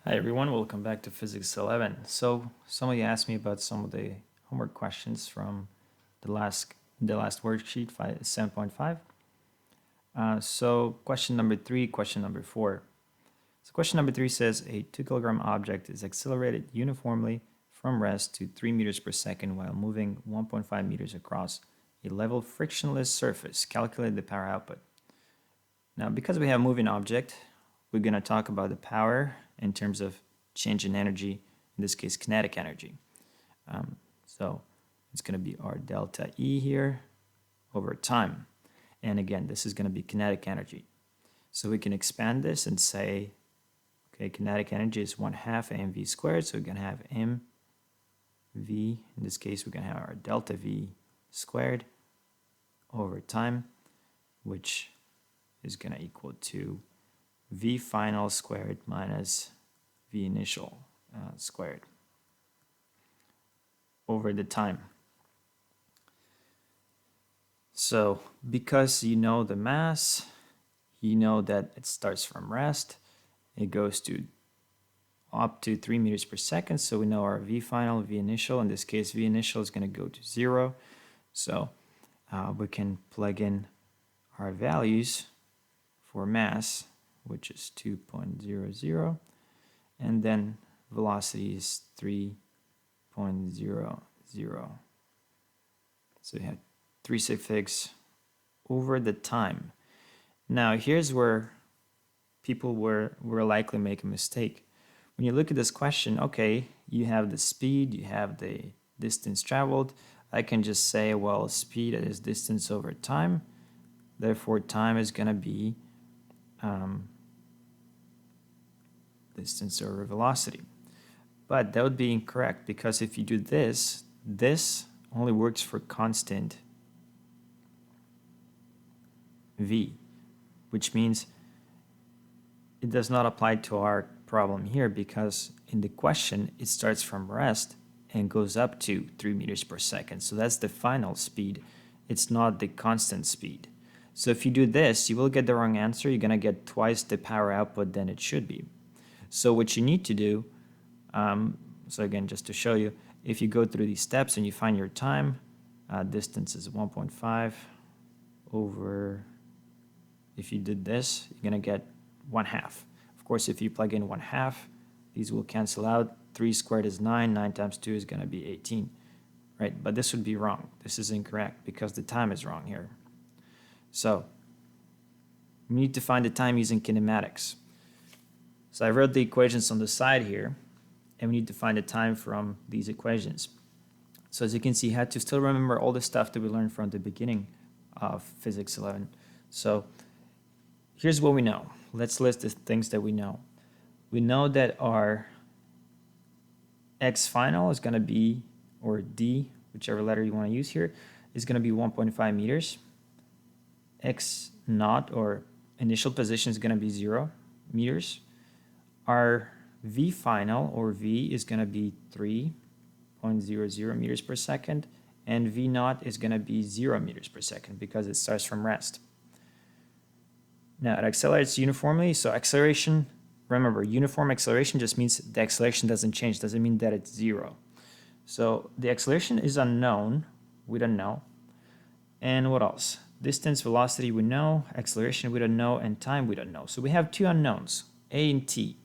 Hi everyone, welcome back to Physics 11. So somebody asked me about some of the homework questions from the last worksheet 7.5. So question number 3, question number 4. So question number 3 says a 2 kilogram object is accelerated uniformly from rest to 3 meters per second while moving 1.5 meters across a level frictionless surface. Calculate the power output. Now, because we have a moving object, we're going to talk about the power in terms of change in energy, in this case, kinetic energy. So it's going to be our delta E here over time. And again, this is going to be kinetic energy. So we can expand this and say, okay, kinetic energy is 1/2 mv squared. So we're going to have mv, in this case, we're going to have our delta V squared over time, which is going to equal to V final squared minus V initial squared over the time. So because you know the mass, you know that it starts from rest, it goes to up to 3 meters per second. So we know our V final, V initial. In this case, V initial is going to go to 0. So we can plug in our values for mass, which is 2.00, and then velocity is 3.00. So we have 3 sigfigs over the time. Now here's where people will likely make a mistake. When you look at this question, okay, you have the speed, you have the distance traveled. I can just say, well, speed is distance over time. Therefore, time is going to be distance over velocity. But that would be incorrect, because if you do this, this only works for constant v, which means it does not apply to our problem here, because in the question it starts from rest and goes up to 3 meters per second. So that's the final speed. It's not the constant speed. So if you do this, you will get the wrong answer. You're going to get twice the power output than it should be. So what you need to do, so again, just to show you, if you go through these steps and you find your time, distance is 1.5 over, if you did this, you're going to get 1/2. Of course, if you plug in 1/2, these will cancel out. 3 squared is 9. 9 times 2 is going to be 18. Right? But this would be wrong. This is incorrect because the time is wrong here. So we need to find the time using kinematics. So I wrote the equations on the side here, and we need to find the time from these equations. So as you can see, you had to still remember all the stuff that we learned from the beginning of Physics 11. So here's what we know. Let's list the things that we know. We know that our x final is going to be, or d, whichever letter you want to use here, is going to be 1.5 meters. X naught, or initial position, is going to be 0 meters. Our V final, or V, is going to be 3.00 meters per second, and V naught is going to be 0 meters per second because it starts from rest. Now it accelerates uniformly, so acceleration, remember, uniform acceleration just means the acceleration doesn't change, doesn't mean that it's 0. So the acceleration is unknown, we don't know. And what else? Distance, velocity we know, acceleration we don't know, and time we don't know. So we have 2 unknowns, A and T.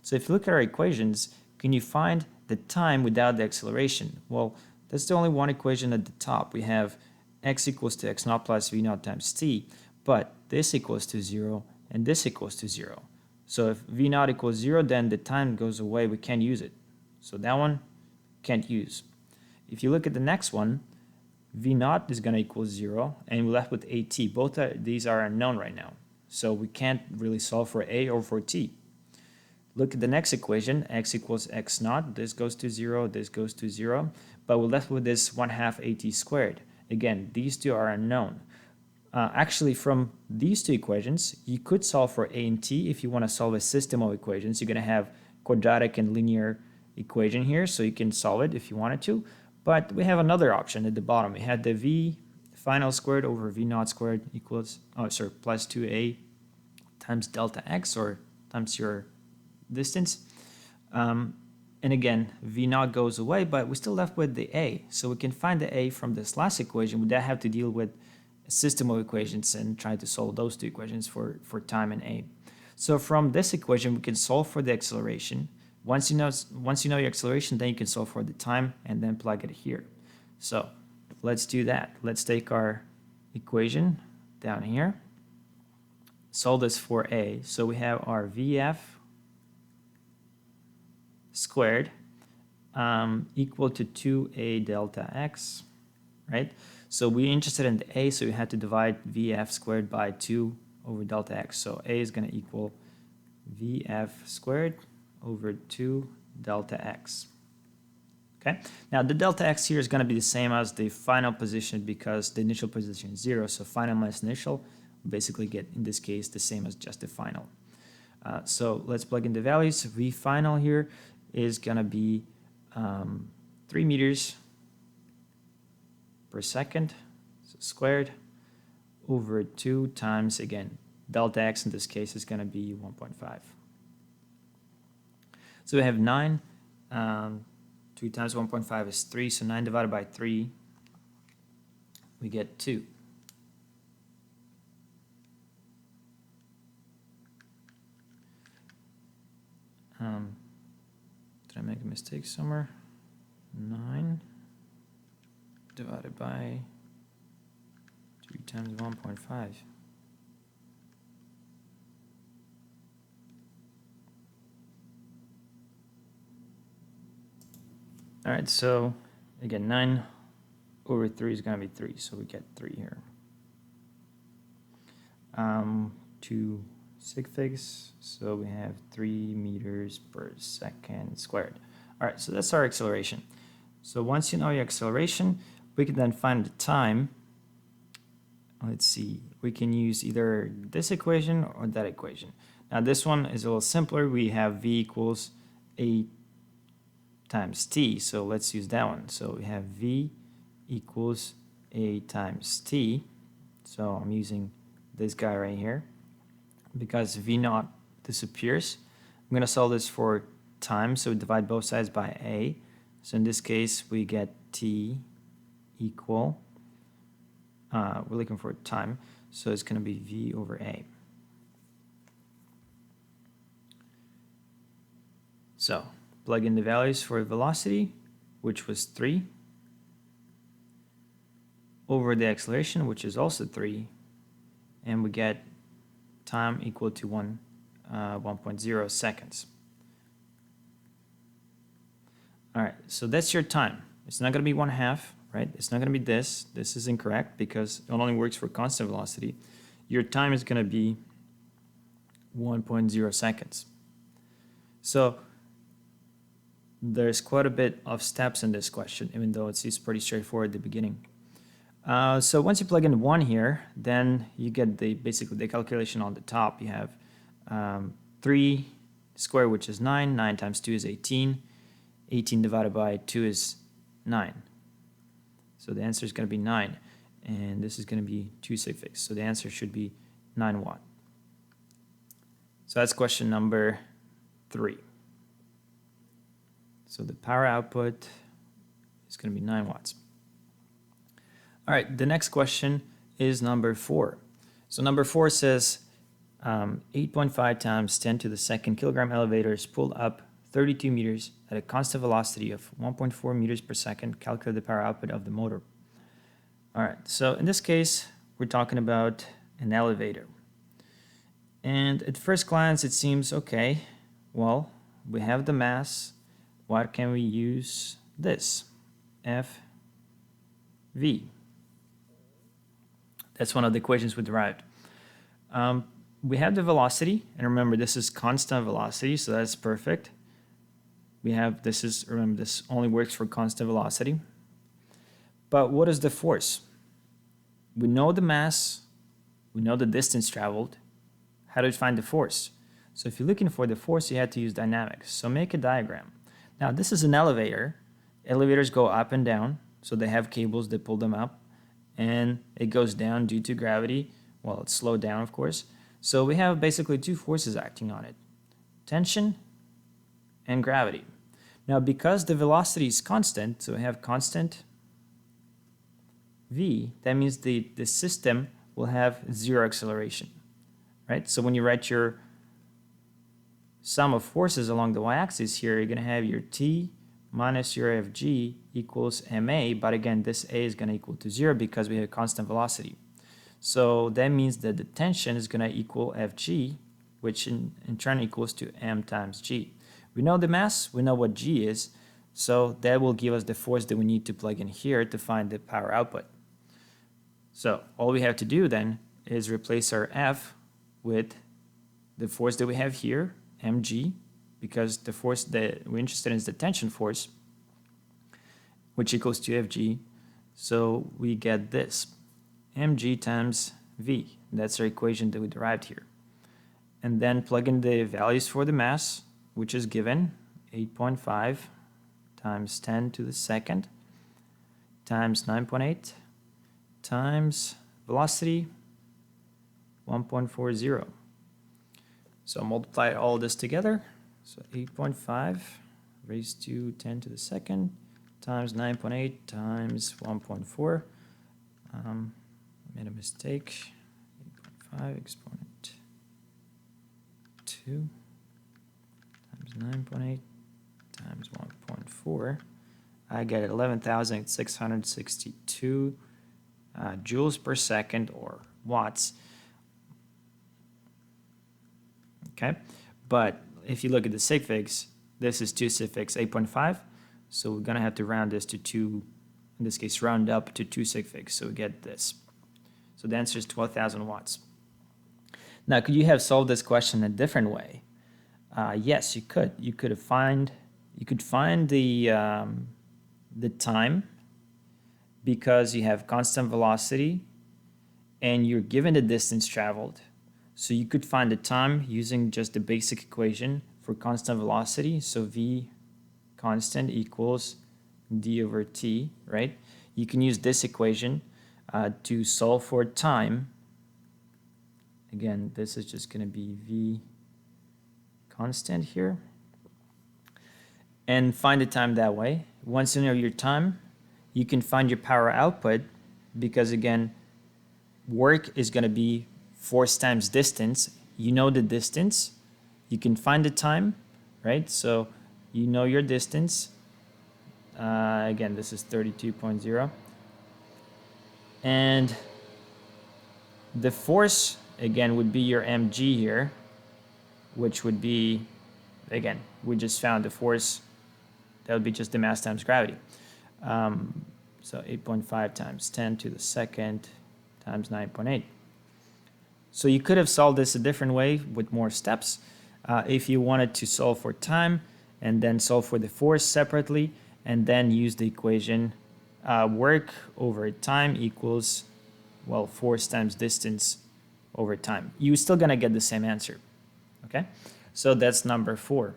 So if you look at our equations, can you find the time without the acceleration? Well, that's the only one equation at the top. We have x equals to x naught plus v naught times t, but this equals to 0 and this equals to 0. So if v naught equals 0, then the time goes away. We can't use it. So that one can't use. If you look at the next one, v naught is going to equal 0, and we're left with at. Both these are unknown right now. So we can't really solve for a or for t. Look at the next equation, x equals x naught. This goes to 0, this goes to 0. But we're left with this 1/2 at squared. Again, these two are unknown. Actually, from these two equations, you could solve for a and t if you want to solve a system of equations. You're going to have quadratic and linear equation here, so you can solve it if you wanted to. But we have another option at the bottom. We had the v final squared over v naught squared equals, plus 2a times delta x, or times your distance. And again, V naught goes away, but we're still left with the A. So we can find the A from this last equation. We then have to deal with a system of equations and try to solve those two equations for time and A. So from this equation, we can solve for the acceleration. Once you know your acceleration, then you can solve for the time and then plug it here. So let's do that. Let's take our equation down here. Solve this for A. So we have our VF squared equal to 2a delta x, right? So we're interested in the a, so we had to divide vf squared by 2 over delta x. So a is going to equal vf squared over 2 delta x. Okay, now the delta x here is going to be the same as the final position because the initial position is 0. So final minus initial basically get, in this case, the same as just the final. So let's plug in the values. V final here is going to be 3 meters per second, so squared, over 2 times, again, delta x in this case is going to be 1.5. So we have 9. 2 times 1.5 is 3, so 9 divided by 3, we get 2. Did I make a mistake somewhere? 9 divided by 3 times 1.5. All right, so again, 9 over 3 is going to be 3, so we get 3 here. 2 sig figs, so we have 3 meters per second squared. All right, so that's our acceleration. So once you know your acceleration, we can then find the time. Let's see, we can use either this equation or that equation. Now this one is a little simpler. We have v equals a times t, so let's use that one. So we have v equals a times t. So I'm using this guy right here because v naught disappears. I'm going to solve this for time, so we divide both sides by a. So in this case, we get t equal, we're looking for time, so it's going to be v over a. So plug in the values for velocity, which was 3, over the acceleration, which is also 3, and we get time equal to 1.0 seconds. All right, so that's your time. It's not going to be 1/2, right? It's not going to be this. This is incorrect because it only works for constant velocity. Your time is going to be 1.0 seconds. So there's quite a bit of steps in this question, even though it's pretty straightforward at the beginning. So once you plug in 1 here, then you get basically the calculation on the top. You have 3 squared, which is 9. 9 times 2 is 18. 18 divided by 2 is 9. So the answer is going to be 9. And this is going to be 2 sig figs. So the answer should be 9 watt. So that's question number 3. So the power output is going to be 9 watts. All right, the next question is number 4. So number 4 says 8.5 times 10 to the second kilogram elevator is pulled up 32 meters at a constant velocity of 1.4 meters per second. Calculate the power output of the motor. All right, so in this case, we're talking about an elevator. And at first glance, it seems okay. Well, we have the mass. What can we use this? FV. That's one of the equations we derived. We have the velocity, and remember this is constant velocity, so that's perfect. We have remember this only works for constant velocity. But what is the force? We know the mass, we know the distance traveled. How do we find the force? So if you're looking for the force, you have to use dynamics. So make a diagram. Now this is an elevator. Elevators go up and down, so they have cables that pull them up, and it goes down due to gravity. Well, it's slowed down, of course. So we have basically 2 forces acting on it. Tension and gravity. Now, because the velocity is constant, so we have constant v, that means the system will have zero acceleration, right? So when you write your sum of forces along the y-axis here, you're going to have your t minus your fg equals ma, but again, this a is going to equal to 0 because we have constant velocity. So that means that the tension is going to equal fg, which in turn equals to m times g. We know the mass, we know what g is, so that will give us the force that we need to plug in here to find the power output. So all we have to do then is replace our F with the force that we have here, mg, because the force that we're interested in is the tension force, which equals to Fg. So we get this, mg times v. That's our equation that we derived here. And then plug in the values for the mass, which is given 8.5 times 10 to the second times 9.8 times velocity 1.40. So multiply all this together. So 8.5 raised to 10 to the second times 9.8 times 1.4. Made a mistake. 8.5 exponent 2 times 9.8 times 1.4. I get 11,662 joules per second, or watts. Okay, but if you look at the sig figs, this is 2 sig figs 8.5, so we're gonna have to round this to 2, in this case round up to 2 sig figs, so we get this. So the answer is 12,000 watts. Now, could you have solved this question a different way? Yes, you could. You could find the time, because you have constant velocity and you're given the distance traveled. So you could find the time using just the basic equation for constant velocity. So v constant equals d over t, right? You can use this equation to solve for time. Again, this is just going to be v constant here. And find the time that way. Once you know your time, you can find your power output, because again, work is going to be force times distance. You know the distance. You can find the time, right? So you know your distance. Again, this is 32.0. And the force, again, would be your mg here, which would be, again, we just found the force. That would be just the mass times gravity. So 8.5 times 10 to the second times 9.8. So you could have solved this a different way with more steps. If you wanted to solve for time and then solve for the force separately, and then use the equation work over time equals, well, force times distance over time. You're still going to get the same answer. Okay? So that's number 4.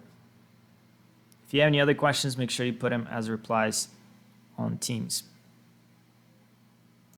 If you have any other questions, make sure you put them as replies on Teams.